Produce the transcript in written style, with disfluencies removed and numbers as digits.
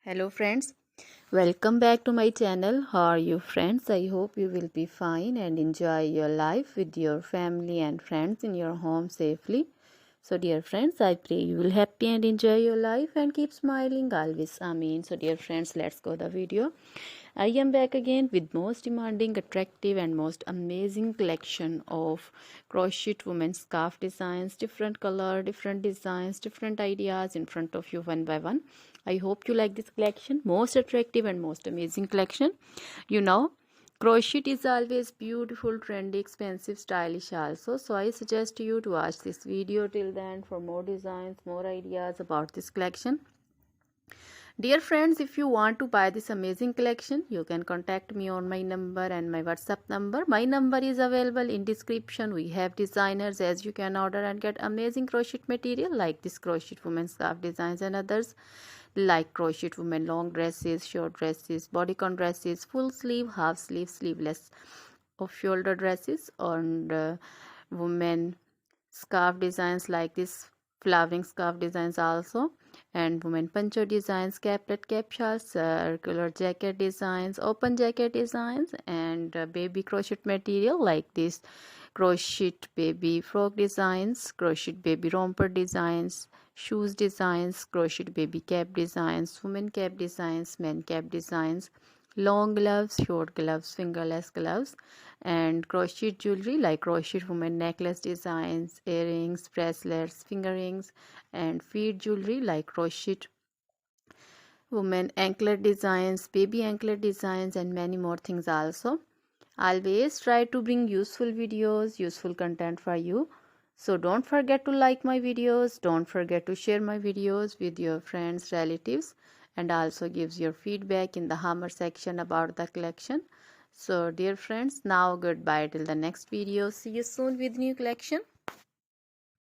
Hello friends, welcome back to my channel. How are you friends? I hope you will be fine and enjoy your life with your family and friends in your home safely. So dear friends, I pray you will happy and enjoy your life and keep smiling always. Amen. So dear friends, let's go the video. I am back again with most demanding, attractive and most amazing collection of crochet women's scarf designs, different color, different designs, different ideas in front of you one by one. I hope you like this collection, most attractive and most amazing collection. You know, crochet is always beautiful, trendy, expensive, stylish also. So I suggest you to watch this video till then for more designs, more ideas about this collection. Dear friends, if you want to buy this amazing collection, you can contact me on my number and my WhatsApp number. My number is available in description. We have designers as you can order and get amazing crochet material like this crochet women scarf designs and others like crochet women long dresses, short dresses, bodycon dresses, full sleeve, half sleeve, sleeveless, off shoulder dresses, and women scarf designs like this flowering scarf designs also, and women poncho designs, caplet, cap shawls, circular jacket designs, open jacket designs, and baby crochet material like this crochet baby frock designs, crochet baby romper designs, shoes designs, crochet baby cap designs, women cap designs, men cap designs, long gloves, short gloves, fingerless gloves, and crochet jewelry like crochet women necklace designs, earrings, bracelets, finger rings, and feet jewelry like crochet women anklet designs, baby anklet designs, and many more things also. Always try to bring useful videos, useful content for you. So don't forget to like my videos, don't forget to share my videos with your friends, relatives, and also gives your feedback in the hammer section about the collection. So dear friends, now goodbye till the next video. See you soon with new collection.